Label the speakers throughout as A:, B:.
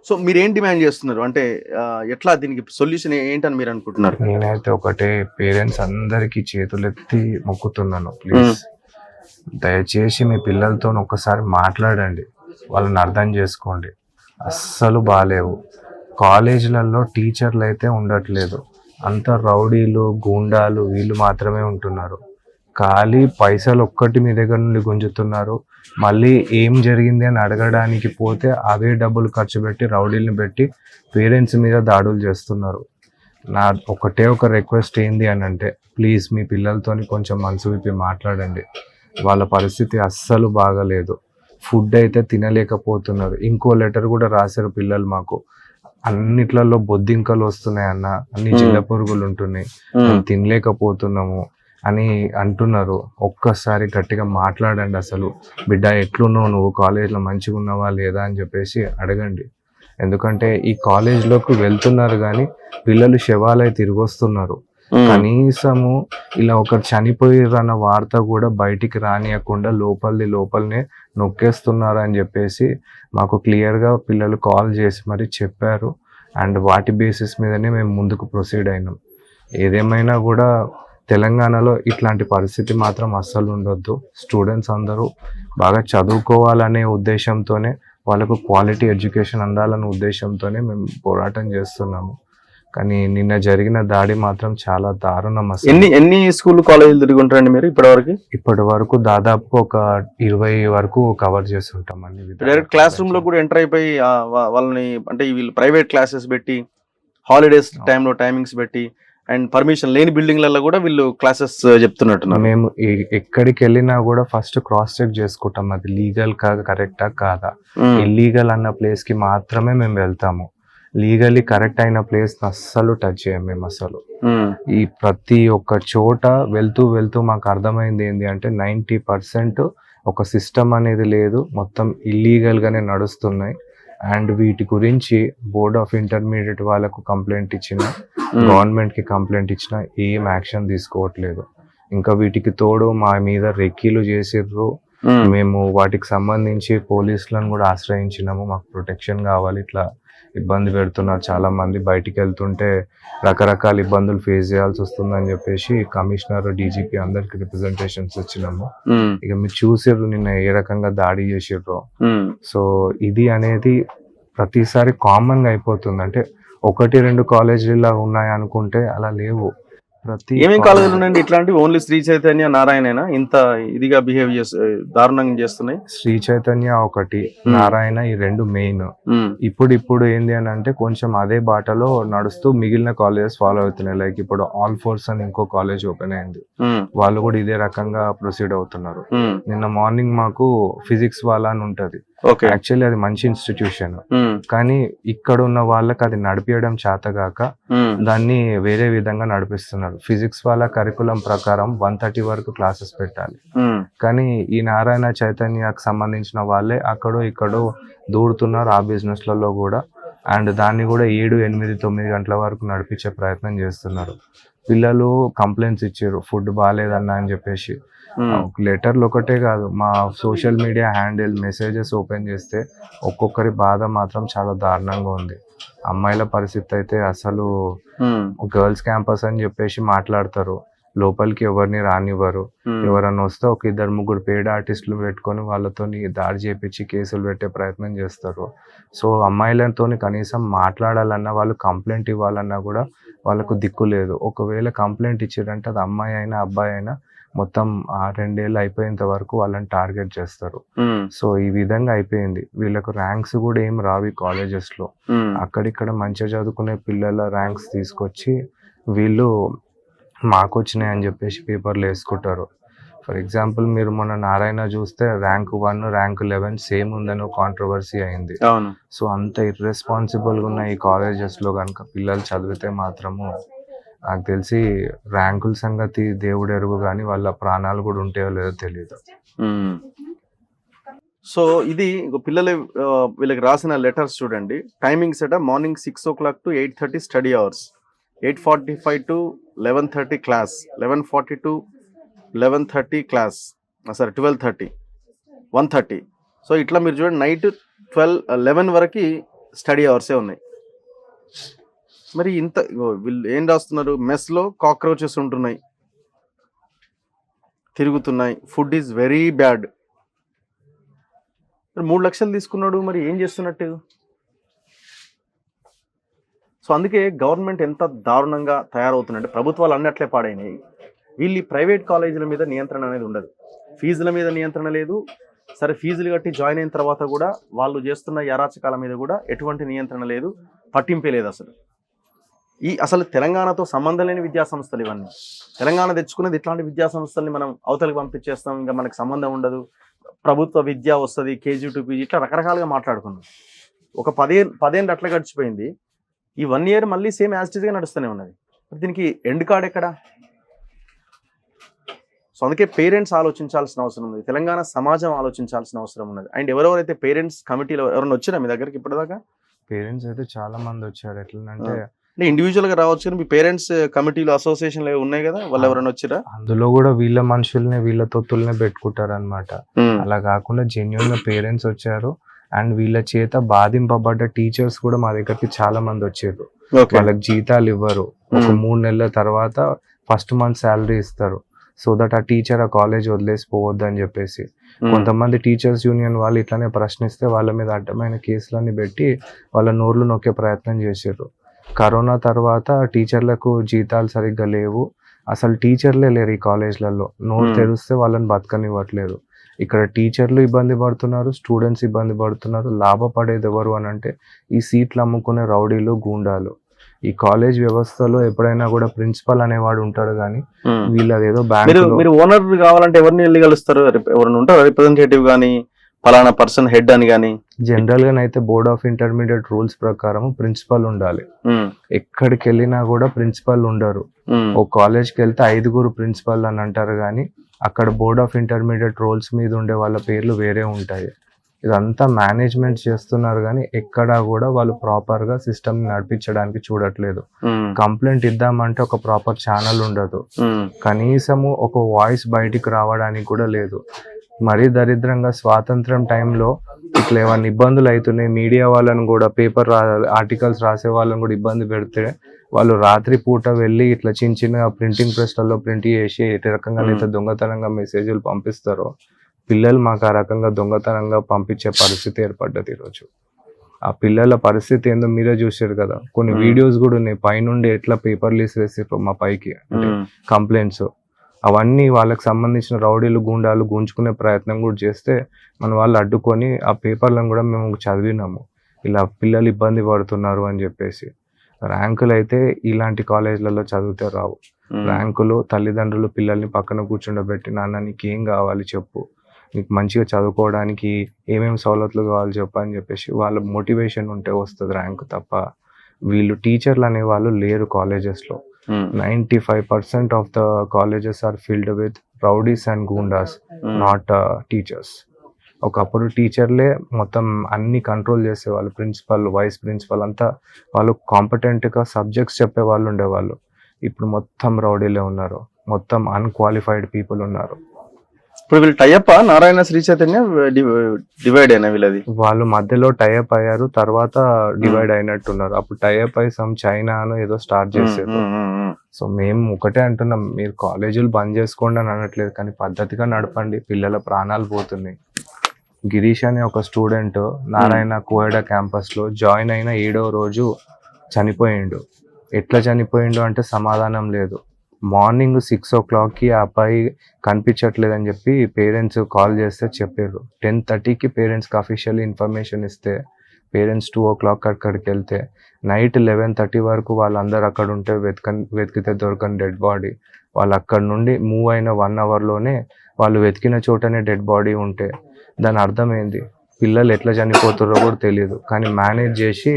A: So మీరేం demand చేస్తున్నారు? అంటే ఎట్లా దీనికి సొల్యూషన్ ఏంటని మీరు అనుకుంటున్నారు?
B: నేనైతే ఒకటే పేరెంట్స్ అందరికీ చేతులెత్తి మొక్కుతున్నాను, ప్లీజ్ దయచేసి మీ పిల్లలతో ఒక్కసారి మాట్లాడండి, వాళ్ళని అర్థం చేసుకోండి. అస్సలు బాలేవు. కాలేజీలలో టీచర్లు అయితే ఉండట్లేదు, అంత రౌడీలు గూండాలు వీళ్ళు మాత్రమే ఉంటున్నారు. ఖాళీ పైసలు ఒక్కటి మీ దగ్గర నుండి గుంజుతున్నారు. మళ్ళీ ఏం జరిగింది అని అడగడానికి పోతే అవే డబ్బులు ఖర్చు పెట్టి రౌడీలను పెట్టి పేరెంట్స్ మీద దాడులు చేస్తున్నారు. నా ఒకటే ఒక రిక్వెస్ట్ ఏంది అని అంటే, ప్లీజ్ మీ పిల్లలతోని కొంచెం మనసు విప్పి మాట్లాడండి. వాళ్ళ పరిస్థితి అస్సలు బాగలేదు. ఫుడ్ అయితే తినలేకపోతున్నారు. ఇంకో లెటర్ కూడా రాశారు పిల్లలు మాకు, అన్నిట్లలో బొద్దింకలు వస్తున్నాయి అన్న, అన్ని జిల్ల పురుగులు ఉంటున్నాయి, మేము తినలేకపోతున్నాము అని అంటున్నారు. ఒక్కసారి గట్టిగా మాట్లాడండి. అసలు బిడ్డ ఎట్లున్నావు, నువ్వు కాలేజ్లో మంచిగా ఉన్నావా లేదా అని చెప్పేసి అడగండి. ఎందుకంటే ఈ కాలేజ్లోకి వెళ్తున్నారు కానీ పిల్లలు శవాలై తిరిగి వస్తున్నారు. కనీసము ఇలా ఒకరు చనిపోయారు అన్న వార్త కూడా బయటికి రానియకుండా లోపలనే నొక్కేస్తున్నారు అని చెప్పేసి మాకు క్లియర్గా పిల్లలు కాల్ చేసి మరి చెప్పారు. అండ్ వాటి బేసిస్ మీదనే మేము ముందుకు ప్రొసీడ్ అయినాం. ఏదేమైనా కూడా తెలంగాణలో ఇట్లాంటి పరిస్థితి మాత్రం అస్సలు ఉండొద్దు. స్టూడెంట్స్ అందరూ బాగా చదువుకోవాలనే ఉద్దేశంతోనే, వాళ్ళకు క్వాలిటీ ఎడ్యుకేషన్ అందాలనే ఉద్దేశంతోనే మేము పోరాటం చేస్తున్నాము. కానీ నిన్న జరిగిన దాడి మాత్రం చాలా దారుణం. అసలు
A: ఎన్ని స్కూల్ కాలేజీలు తిరిగి ఉంటారండి మీరు
B: ఇప్పటి వరకు దాదాపు ఒక 20 వరకు కవర్ చేస్తుంటాం అండి.
A: డైరెక్ట్ క్లాస్ రూమ్ లో కూడా ఎంటర్ అయిపోయి వాళ్ళని, అంటే వీళ్ళు ప్రైవేట్ క్లాసెస్ పెట్టి హాలిడేస్ టైంలో టైమింగ్స్ పెట్టి అండ్ పర్మిషన్ లేని బిల్డింగ్లలో కూడా వీళ్ళు క్లాసెస్ చెప్తున్నట్టున్నారు.
B: మేము ఎక్కడికి వెళ్ళినా కూడా ఫస్ట్ క్రాస్ చెక్ చేసుకుంటాం, అది లీగల్ కరెక్టా కాదా. ఇల్లీగల్ అన్న ప్లేస్ కి మాత్రమే మేము వెళ్తాము. లీగల్లీ కరెక్ట్ అయిన ప్లేస్ అస్సలు టచ్ చేయం మేము. అసలు ఈ ప్రతి ఒక్క చోట వెళ్తూ మాకు అర్థమైంది ఏంటి అంటే 90% ఒక సిస్టమ్ అనేది లేదు, మొత్తం ఇల్లీగల్ గానే నడుస్తున్నాయి. అండ్ వీటి గురించి బోర్డ్ ఆఫ్ ఇంటర్మీడియట్ వాళ్ళకు కంప్లైంట్ ఇచ్చిన, గవర్నమెంట్ కి కంప్లైంట్ ఇచ్చినా ఏం యాక్షన్ తీసుకోవట్లేదు. ఇంకా వీటికి తోడు మా మీద రెక్కీలు చేసిర్రు. మేము వాటికి సంబంధించి పోలీసులను కూడా ఆశ్రయించినాము, మాకు ప్రొటెక్షన్ కావాలి, ఇట్లా ఇబ్బంది పెడుతున్నారు చాలా మంది. బయటికి వెళ్తుంటే రకరకాల ఇబ్బందులు ఫేస్ చేయాల్సి వస్తుందని చెప్పేసి కమిషనర్, డీజీపీ అందరికి రిప్రజెంటేషన్స్ ఇచ్చినాము. ఇక మీరు చూసిర్రు నిన్న ఏ రకంగా దాడి చేసిర్రు. సో ఇది అనేది ప్రతిసారి కామన్ గా అయిపోతుంది. అంటే 1-2 కాలేజీలు ఉన్నాయి అనుకుంటే అలా లేవు.
A: ఏమేమి కాలేజీలు ఉన్నాయండి ఇట్లాంటివి? ఓన్లీ శ్రీ చైతన్య, నారాయణేనా ఇంత ఇదిగా బిహేవ్ దారుణంగా చేస్తున్నాయి?
B: శ్రీ చైతన్య ఒకటి, నారాయణ, ఈ 2 మెయిన్. ఇప్పుడు ఏంది అని అంటే కొంచెం అదే బాటలో నడుస్తూ మిగిలిన కాలేజెస్ ఫాలో అవుతున్నాయి. లైక్ ఇప్పుడు ఆల్ ఫోర్స్ అని ఇంకో కాలేజ్ ఓపెన్ అయింది, వాళ్ళు కూడా ఇదే రకంగా ప్రొసీడ్ అవుతున్నారు. నిన్న మార్నింగ్ మాకు ఫిజిక్స్ వాళ్ళ అని ఉంటది, యాక్చువల్లీ అది మంచి ఇన్స్టిట్యూషన్, కానీ ఇక్కడ ఉన్న వాళ్ళకి అది నడిపించడం చేతగాక దాన్ని వేరే విధంగా నడిపిస్తున్నారు. ఫిజిక్స్ వాళ్ళ కరికులం ప్రకారం 1:30 వరకు క్లాసెస్ పెట్టాలి, కానీ ఈ నారాయణ చైతన్యకు సంబంధించిన వాళ్ళే అక్కడో ఇక్కడో దూడుతున్నారు ఆ బిజినెస్ లలో కూడా. అండ్ దాన్ని కూడా 7, 8, 9 గంటల వరకు నడిపించే ప్రయత్నం చేస్తున్నారు. పిల్లలు కంప్లైంట్స్ ఇచ్చారు, ఫుడ్ బాగాలేదన్నా అని చెప్పేసి. లెటర్లు ఒకటే కాదు, మా social media handle messages open చేస్తే ఒక్కొక్కరి బాధ మాత్రం చాలా దారుణంగా ఉంది. అమ్మాయిల పరిస్థితి అయితే అసలు గర్ల్స్ క్యాంపస్ అని చెప్పేసి మాట్లాడతారు, లోపలికి ఎవరిని రానివ్వరు. ఎవరన్నా వస్తే ఒక 2-3 పేడ్ ఆర్టిస్టులు పెట్టుకొని వాళ్ళతో దాడి చేపించి కేసులు పెట్టే ప్రయత్నం చేస్తారు. సో అమ్మాయిలతో కనీసం మాట్లాడాలన్నా, వాళ్ళు కంప్లైంట్ ఇవ్వాలన్నా కూడా వాళ్ళకు దిక్కు లేదు. ఒకవేళ కంప్లైంట్ ఇచ్చారంటే అది అమ్మాయి అయినా అబ్బాయి అయినా మొత్తం 2 ఏళ్ళు అయిపోయేంత వరకు వాళ్ళని టార్గెట్ చేస్తారు. సో ఈ విధంగా అయిపోయింది. వీళ్ళకు ర్యాంక్స్ కూడా ఏం రావి కాలేజెస్ లో. అక్కడిక్కడ మంచిగా చదువుకునే పిల్లల ర్యాంక్స్ తీసుకొచ్చి వీళ్ళు మాకు వచ్చినాయి అని చెప్పేసి పేపర్లు వేసుకుంటారు. ఫర్ ఎగ్జాంపుల్ మీరు మొన్న నారాయణ చూస్తే ర్యాంక్ 1, ర్యాంక్ 11 సేమ్ ఉందని కాంట్రవర్సీ అయింది. సో అంత ఇర్రెస్పాన్సిబుల్ గా ఉన్న ఈ కాలేజెస్ లో కనుక పిల్లలు చదివితే మాత్రము నాకు తెలిసి ర్యాంకుల సంగతి దేవుడు ఎరుగు, కానీ వాళ్ళ ప్రాణాలు కూడా ఉంటాయో లేదో తెలియదు.
A: సో ఇది పిల్లలు వీళ్ళకి రాసిన లెటర్స్ చూడండి. టైమింగ్స్ అట morning 6 o'clock to 8:30 study hours, 8:45 to 11:30 class, 11:40 to 11:30 class, sorry 12:30, 1:30. So ఇట్లా మీరు చూడండి నైట్ 11 వరకు స్టడీ అవర్సే ఉన్నాయి. మరి ఇంత వీళ్ళు ఏం రాస్తున్నారు, మెస్లో కాక్రోచెస్ ఉంటున్నాయి, తిరుగుతున్నాయి, ఫుడ్ ఈజ్ వెరీ బ్యాడ్. మరి 3 లక్షలు తీసుకున్నాడు, మరి ఏం చేస్తున్నట్టు? సో అందుకే గవర్నమెంట్ ఎంత దారుణంగా తయారవుతుందంటే, ప్రభుత్వాలు అన్నట్లే పాడైనాయి. వీళ్ళు ప్రైవేట్ కాలేజీల మీద నియంత్రణ అనేది ఉండదు, ఫీజుల మీద నియంత్రణ లేదు. సరే ఫీజులు కట్టి జాయిన్ అయిన తర్వాత కూడా వాళ్ళు చేస్తున్న అరాచకాల మీద కూడా ఎటువంటి నియంత్రణ లేదు, పట్టింపే లేదు అసలు. అసలు తెలంగాణతో సంబంధం లేని విద్యా సంస్థలు ఇవన్నీ. తెలంగాణ తెచ్చుకునేది ఇట్లాంటి విద్యా సంస్థల్ని మనం అవతలికి పంపించేస్తాం, ఇంకా మనకు సంబంధం ఉండదు, ప్రభుత్వ విద్య వస్తుంది, కేజీ టు పీజీ, ఇట్లా రకరకాలుగా మాట్లాడుకున్నాం. ఒక 10 అట్లా గడిచిపోయింది. ఈ 1 ఇయర్ మళ్ళీ సేమ్ యాజ్ ఇట్ ఈస్గా నడుస్తూనే ఉన్నది. దీనికి ఎండ్ కార్డ్ ఎక్కడ? సో అందుకే పేరెంట్స్ ఆలోచించాల్సిన అవసరం ఉంది, తెలంగాణ సమాజం ఆలోచించాల్సిన అవసరం ఉన్నది. అండ్ ఎవరెవరైతే పేరెంట్స్ కమిటీలో ఎవరైనా వచ్చారా మీ దగ్గరికి ఇప్పటిదాకా?
B: పేరెంట్స్ అయితే చాలా మంది వచ్చారు. ఎట్లంటే
A: ఇండివిజువల్ గా రావచ్చు, కానీ మీ పేరెంట్స్ కమిటీలు అసోసియేషన్లు ఉన్నాయి కదా, వాళ్ళు ఎవరైనా వచ్చారా?
B: అందులో కూడా వీళ్ళ మనుషుల్ని వీళ్ళ తొత్తుల్నే పెట్టుకుంటారు అనమాట. అలా కాకుండా జెన్యున్ గా పేరెంట్స్ వచ్చారు. అండ్ వీళ్ళ చేత బాధింపబడ్డ టీచర్స్ కూడా మా దగ్గరికి చాలా మంది వచ్చారు. వాళ్ళకి జీతాలు ఇవ్వరు, ఒక 3 నెలల తర్వాత ఫస్ట్ మంత్ శాలరీ ఇస్తారు, సో దట్ ఆ టీచర్ ఆ కాలేజ్ వదిలేసిపోవద్దు అని చెప్పేసి. కొంతమంది టీచర్స్ యూనియన్ వాళ్ళు ఇట్లానే ప్రశ్నిస్తే వాళ్ళ మీద అడ్డమైన కేసులన్నీ పెట్టి వాళ్ళ నోర్లు నొక్కే ప్రయత్నం చేశారు. కరోనా తర్వాత టీచర్లకు జీతాలు సరిగ్గా లేవు, అసలు టీచర్లే లేరు ఈ కాలేజ్లలో. నోరు తెరిస్తే వాళ్ళని బతకనివ్వట్లేదు. ఇక్కడ టీచర్లు ఇబ్బంది పడుతున్నారు, స్టూడెంట్స్ ఇబ్బంది పడుతున్నారు. లాభపడేది ఎవరు అని అంటే ఈ సీట్లు అమ్ముకునే రౌడీలు, గూండాలు. ఈ కాలేజ్ వ్యవస్థలో ఎప్పుడైనా కూడా ప్రిన్సిపల్ అనేవాడు ఉంటాడు, కానీ వీళ్ళది ఏదో బ్యాంక్.
A: మీరు ఓనర్ కావాలంటే ఎవరిని వెళ్ళి కలుస్తారు? ఎవరైనా ఉంటారు రిప్రజెంటేటివ్ కానీ, పలానా పర్సన్ హెడ్ అని కానీ?
B: జనరల్ గా అయితే బోర్డ్ ఆఫ్ ఇంటర్మీడియట్ రూల్స్ ప్రకారం ప్రిన్సిపల్ ఉండాలి. ఎక్కడికి వెళ్ళినా కూడా ప్రిన్సిపల్ ఉండరు. ఒక కాలేజ్కి వెళ్తే 5 ప్రిన్సిపల్ అని అంటారు, కానీ అక్కడ బోర్డ్ ఆఫ్ ఇంటర్మీడియట్ రూల్స్ మీద ఉండే వాళ్ళ పేర్లు వేరే ఉంటాయి. ఇదంతా మేనేజ్మెంట్ చేస్తున్నారు, కానీ ఎక్కడా కూడా వాళ్ళు ప్రాపర్ గా సిస్టమ్ నడిపించడానికి చూడట్లేదు. కంప్లైంట్ ఇద్దామంటే ఒక ప్రాపర్ ఛానల్ ఉండదు, కనీసము ఒక వాయిస్ బయటికి రావడానికి కూడా లేదు. మరీ దరిద్రంగా స్వాతంత్రం టైంలో ఇట్లా ఏమైనా ఇబ్బందులు అవుతున్నాయి, మీడియా వాళ్ళని కూడా, పేపర్ ఆర్టికల్స్ రాసే వాళ్ళని కూడా ఇబ్బంది పెడితే వాళ్ళు రాత్రి పూట వెళ్ళి ఇట్లా చిన్న ప్రింటింగ్ ప్రెస్లలో ప్రింట్ చేసి ఏ రకంగా అయితే దొంగతనంగా మెసేజ్లు పంపిస్తారో, పిల్లలు మాకు ఆ రకంగా దొంగతనంగా పంపించే పరిస్థితి ఏర్పడ్డది ఈరోజు. ఆ పిల్లల పరిస్థితి ఏందో మీరే చూసారు కదా, కొన్ని వీడియోస్ కూడా ఉన్నాయి, పైనుండి ఎట్లా పేపర్లు వేసేసారు మా పైకి కంప్లైంట్స్. అవన్నీ వాళ్ళకి సంబంధించిన రౌడీలు, గూండాలు గుంజుకునే ప్రయత్నం కూడా చేస్తే మన వాళ్ళు అడ్డుకొని ఆ పేపర్లను కూడా మేము చదివినాము, ఇలా పిల్లలు ఇబ్బంది పడుతున్నారు అని చెప్పేసి. ర్యాంకులు అయితే ఇలాంటి కాలేజ్లలో చదివితే రావు. ర్యాంకులు తల్లిదండ్రులు పిల్లల్ని పక్కన కూర్చుండబెట్టి, నాన్న నీకు ఏం కావాలి చెప్పు, నీకు మంచిగా చదువుకోవడానికి ఏమేమి సవలతులు కావాలి చెప్పు అని చెప్పేసి వాళ్ళ మోటివేషన్ ఉంటే వస్తుంది ర్యాంక్ తప్ప. వీళ్ళు టీచర్లు అనే వాళ్ళు లేరు కాలేజెస్లో. 95% of the colleges are filled with rowdies and goondas, not teachers. ఒకప్పుడు టీచర్లే మొత్తం అన్ని కంట్రోల్ చేసేవాళ్ళు, ప్రిన్సిపల్, వైస్ ప్రిన్సిపల్ అంతా వాళ్ళు కాంపిటెంట్గా సబ్జెక్ట్స్ చెప్పే వాళ్ళు ఉండేవాళ్ళు. ఇప్పుడు మొత్తం రౌడీలే ఉన్నారు, మొత్తం అన్క్వాలిఫైడ్ పీపుల్ ఉన్నారు.
A: ఇప్పుడు వీళ్ళు టైఅప్ నారాయణ శ్రీ చైతన్య డివైడ్ అయినా వీళ్ళది, వాళ్ళు
B: మధ్యలో టైఅప్ అయ్యారు, తర్వాత డివైడ్ అయినట్టున్నారు. అప్పుడు టైఅప్ అయ్యి సమ్ చైనాను ఏదో స్టార్ట్ చేశారు. సో మేము ఒకటే అంటున్నాం, మీరు కాలేజీలు బంద్ చేసుకోండి అని అనట్లేదు, కానీ పద్ధతిగా నడపండి, పిల్లల ప్రాణాలు పోతున్నాయి. గిరీష్ అనే ఒక స్టూడెంట్ నారాయణ కోయడా క్యాంపస్లో జాయిన్ అయిన 7వ రోజు చనిపోయిండు. ఎట్లా చనిపోయిండు అంటే సమాధానం లేదు. మార్నింగ్ 6 o'clockకి ఆ అబ్బాయి కనిపించట్లేదని చెప్పి పేరెంట్స్ కాల్ చేస్తే చెప్పారు. 10:30కి పేరెంట్స్కి అఫీషియల్ ఇన్ఫర్మేషన్ ఇస్తే పేరెంట్స్ 2 o'clock అక్కడికి వెళ్తే నైట్ 11:30 వరకు వాళ్ళందరూ అక్కడ ఉంటే వెతికితే దొరకని డెడ్ బాడీ. వాళ్ళు అక్కడ నుండి మూవ్ అయిన 1 hourలోనే వాళ్ళు వెతికిన చోటనే డెడ్ బాడీ ఉంటే దాని అర్థమైంది పిల్లలు ఎట్లా చనిపోతారో కూడా తెలియదు, కానీ మేనేజ్ చేసి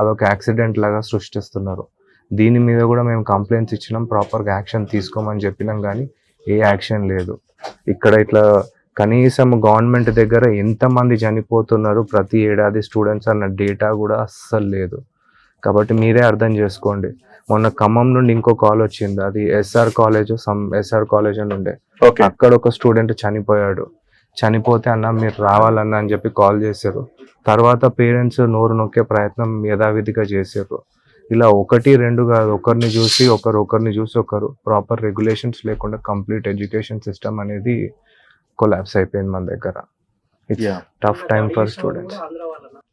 B: అదొక యాక్సిడెంట్ లాగా సృష్టిస్తున్నారు. దీని మీద కూడా మేము కంప్లైంట్స్ ఇచ్చినాం, ప్రాపర్గా యాక్షన్ తీసుకోమని చెప్పినాం, కానీ ఏ యాక్షన్ లేదు. ఇక్కడ ఇట్లా కనీసం గవర్నమెంట్ దగ్గర ఎంతమంది చనిపోతున్నారు ప్రతి ఏడాది స్టూడెంట్స్ అన్న డేటా కూడా అస్సలు లేదు. కాబట్టి మీరే అర్థం చేసుకోండి. మొన్న ఖమ్మం నుండి ఇంకో కాల్ వచ్చింది, అది ఎస్ఆర్ కాలేజ్ అని ఉండే, అక్కడ ఒక స్టూడెంట్ చనిపోయాడు. చనిపోతే అన్న మీరు రావాలన్న అని చెప్పి కాల్ చేశారు. తర్వాత పేరెంట్స్ నోరు నొక్కే ప్రయత్నం యథావిధిగా చేశారు. ఇలా 1, 2 కాదు, ఒకరిని చూసి ఒకరు ప్రాపర్ రెగ్యులేషన్స్ లేకుండా కంప్లీట్ ఎడ్యుకేషన్ సిస్టమ్ అనేది కొలాప్స్ అయిపోయింది మన దగ్గర. It's
A: Yeah.
B: Tough time for students.